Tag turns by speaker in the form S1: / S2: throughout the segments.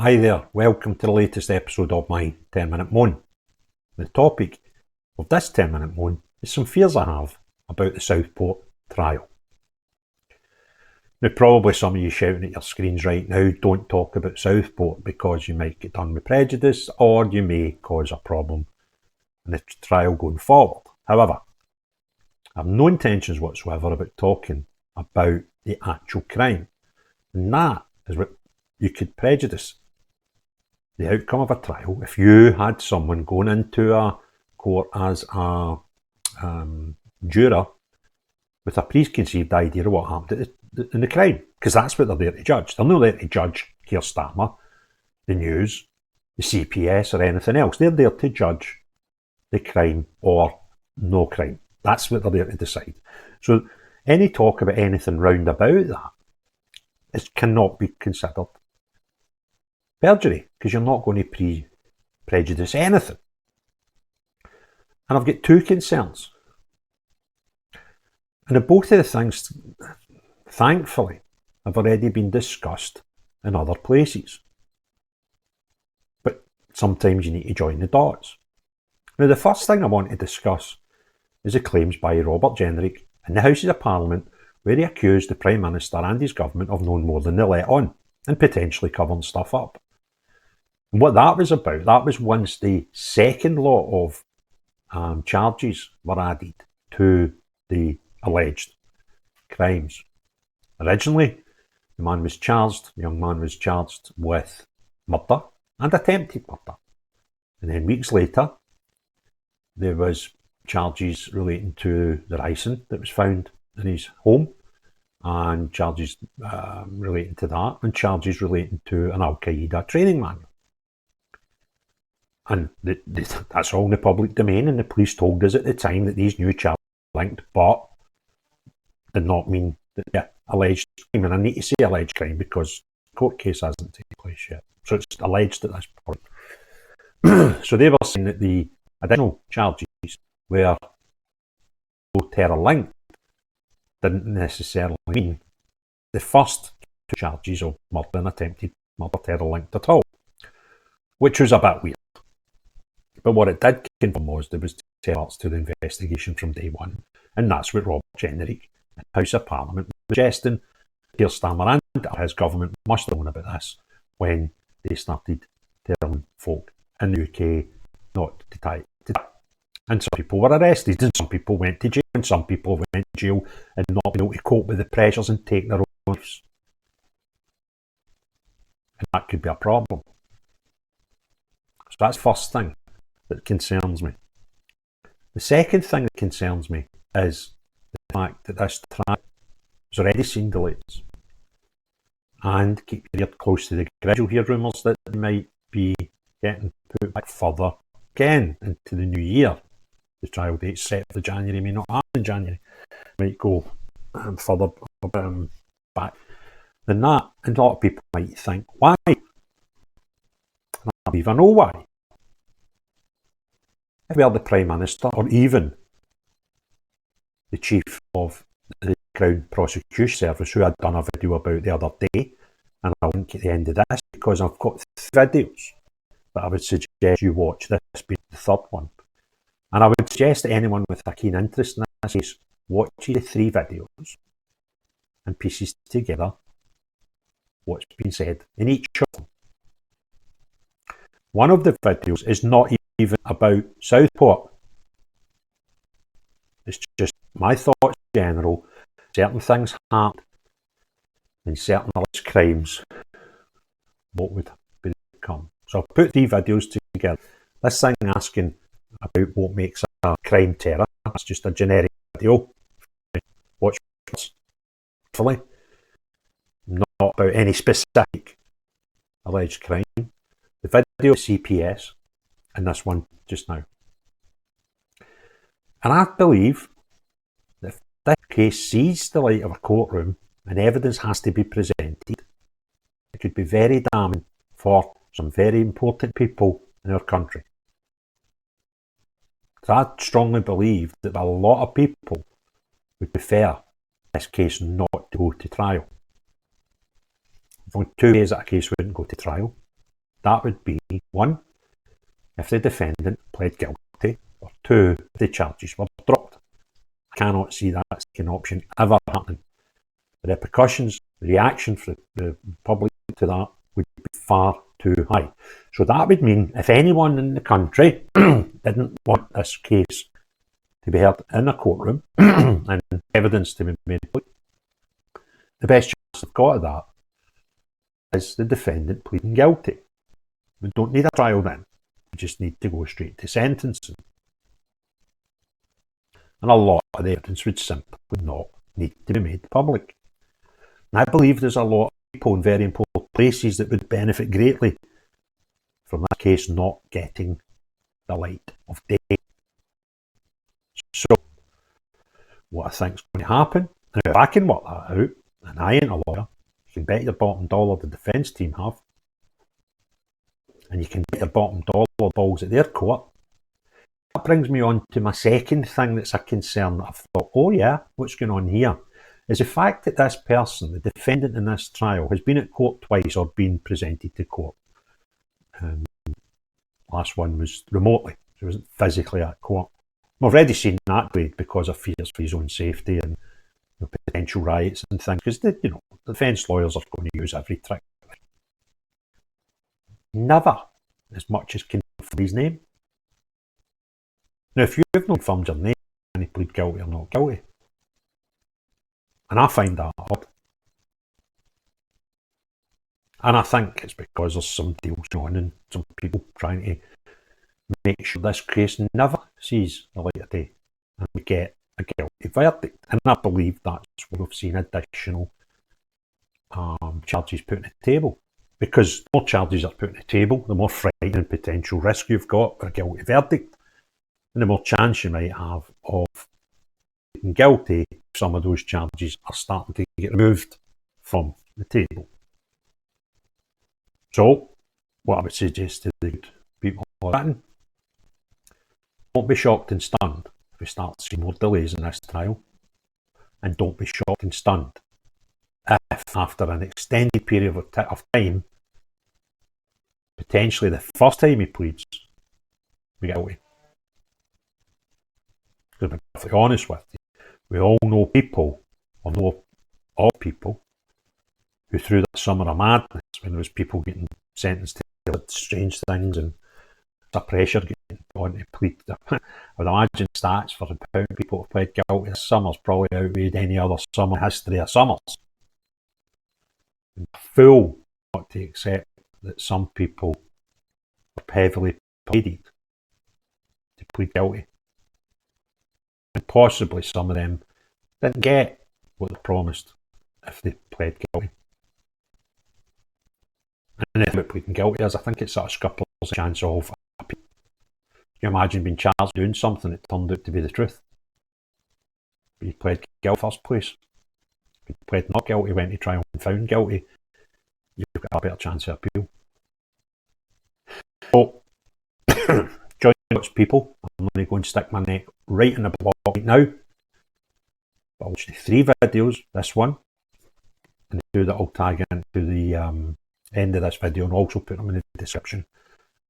S1: Hi there, welcome to the latest episode of my 10-minute moan. The topic of this 10-minute moan is some fears I have about the Southport trial. Now, probably some of you shouting at your screens right now, don't talk about Southport because you might get done with prejudice or you may cause a problem in the trial going forward. However, I have no intentions whatsoever about talking about the actual crime, and that is what you could prejudice the outcome of a trial if you had someone going into a court as a juror with a preconceived idea of what happened in the crime, because that's what they're there to judge. They're not there to judge Keir Starmer, the news, the CPS or anything else. They're there to judge the crime or no crime. That's what they're there to decide. So any talk about anything round about that cannot be considered perjury, because you're not going to prejudice anything. And I've got two concerns. And both of the things, thankfully, have already been discussed in other places. But sometimes you need to join the dots. Now, the first thing I want to discuss is the claims by Robert Jenrick in the Houses of Parliament, where he accused the Prime Minister and his government of knowing more than they let on and potentially covering stuff up. And what that was about, that was once the second lot of charges were added to the alleged crimes. Originally, the young man was charged with murder and attempted murder. And then weeks later, there was charges relating to the ricin that was found in his home, and charges relating to that, and charges relating to an Al-Qaeda training manual. And that's all in the public domain, and the police told us at the time that these new charges were linked, but did not mean that alleged crime. And I need to say alleged crime because the court case hasn't taken place yet. So it's alleged at this point. So they were saying that the additional charges were terror linked didn't necessarily mean the first two charges of murder and attempted murder terror linked at all, which was a bit weird. But what it did confirm was there was two parts to the investigation from day one, and that's what Robert Jenrick in the House of Parliament was suggesting. Keir Starmer and his government must have known about this when they started telling folk in the UK not to tie it to that. And some people were arrested, and some people went to jail, and some people went to jail and not been able to cope with the pressures and take their own lives. And that could be a problem. So that's the first thing that concerns me. The second thing that concerns me is the fact that this trial has already seen delays. And keep your ear close to the grid. You'll hear rumours that they might be getting put back further again into the new year. The trial date set for January may not happen in January. It might go further back than that. And a lot of people might think, why? And I believe I know why. If we are the Prime Minister, or even the Chief of the Crown Prosecution Service, who I'd done a video about the other day, and I'll link at the end of this, because I've got 3 videos that I would suggest you watch, this being the third one. And I would suggest that anyone with a keen interest in this case watch the 3 videos and pieces together what's been said in each of them. One of the videos is not even about Southport. It's just my thoughts in general. Certain things happened and certain alleged crimes, what would become. So I've put 3 videos together. This thing asking about what makes a crime terror, that's just a generic video. Watch fully. Not about any specific alleged crime. The video is CPS, and this one just now. And I believe that if this case sees the light of a courtroom and evidence has to be presented, it could be very damning for some very important people in our country. So I strongly believe that a lot of people would prefer this case not to go to trial. There's only 2 ways that a case wouldn't go to trial. That would be 1, if the defendant pled guilty, or 2, if the charges were dropped. I cannot see that second option ever happening. The repercussions, the reaction for the public to that would be far too high. So that would mean if anyone in the country didn't want this case to be heard in a courtroom and evidence to be made public, the best chance they've got of that is the defendant pleading guilty. We don't need a trial then. We just need to go straight to sentencing. And a lot of the evidence would simply not need to be made public. And I believe there's a lot of people in very important places that would benefit greatly from that case not getting the light of day. So, what I think is going to happen, and if I can work that out, and I ain't a lawyer, you can bet your bottom dollar the defence team have, and you can bet your bottom dollar balls at their court. That brings me on to my second thing that's a concern that I've thought, oh yeah, what's going on here? Is the fact that this person, the defendant in this trial, has been at court twice or been presented to court. Last one was remotely, so he wasn't physically at court. We've already seen that played because of fears for his own safety and potential riots and things, because the defence lawyers are going to use every trick. Never as much as confirm his name. Now, if you've not confirmed your name, can he plead guilty or not guilty? And I find that odd. And I think it's because there's some deals going on and some people trying to make sure this case never sees the light of day and we get a guilty verdict. And I believe that's why we've seen additional charges put on the table. Because the more charges are put on the table, the more frightening potential risk you've got for a guilty verdict. And the more chance you might have of being guilty if some of those charges are starting to get removed from the table. So, what I would suggest to the good people listening, don't be shocked and stunned if we start seeing more delays in this trial. And don't be shocked and stunned if, after an extended period of time, potentially the first time he pleads, we get away. To be perfectly honest with you, we all know people, or know of people, who through that summer of madness, when there was people getting sentenced to strange things and the pressure getting on to plead, I would imagine stats for the amount of people who pled guilty this summer's probably outweighed any other summer in the history of summers. And fool not to accept that some people are heavily persuaded to plead guilty. And possibly some of them didn't get what they promised if they pled guilty. And the thing about pleading guilty is I think it sort of scuppers a chance of appeal. Can you imagine being charged doing something that turned out to be the truth? But you pled guilty in the first place. If you pled not guilty, went to trial and found guilty, you've got a better chance of appeal. So, join lots of people. I'm going to go and stick my neck right in the blog right now. But I'll watch the 3 videos, this one, and the 2 that I'll tag into the end of this video, and also put them in the description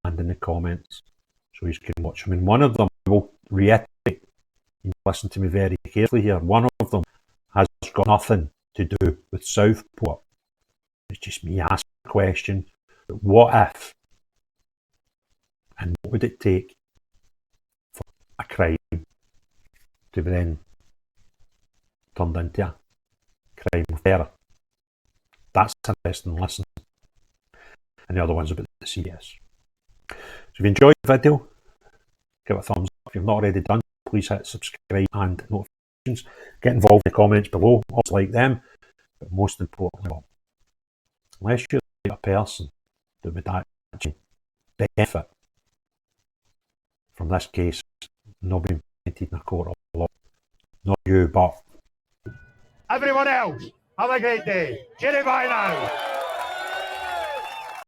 S1: and in the comments so you can watch them. And one of them, I will reiterate, you listen to me very carefully here, one of them has got nothing to do with Southport. It's just me asking a question, but what if? And what would it take for a crime to be then turned into a crime of terror? That's interesting to listen. And the other one's about the CS. So if you enjoyed the video, give it a thumbs up. If you've not already done, please hit subscribe and notifications. Get involved in the comments below, also like them. But most importantly, unless you're the type of person that would actually benefit from this case not being presented in a court of law, not you, but
S2: everyone else, have a great day. Cheerio, bye now.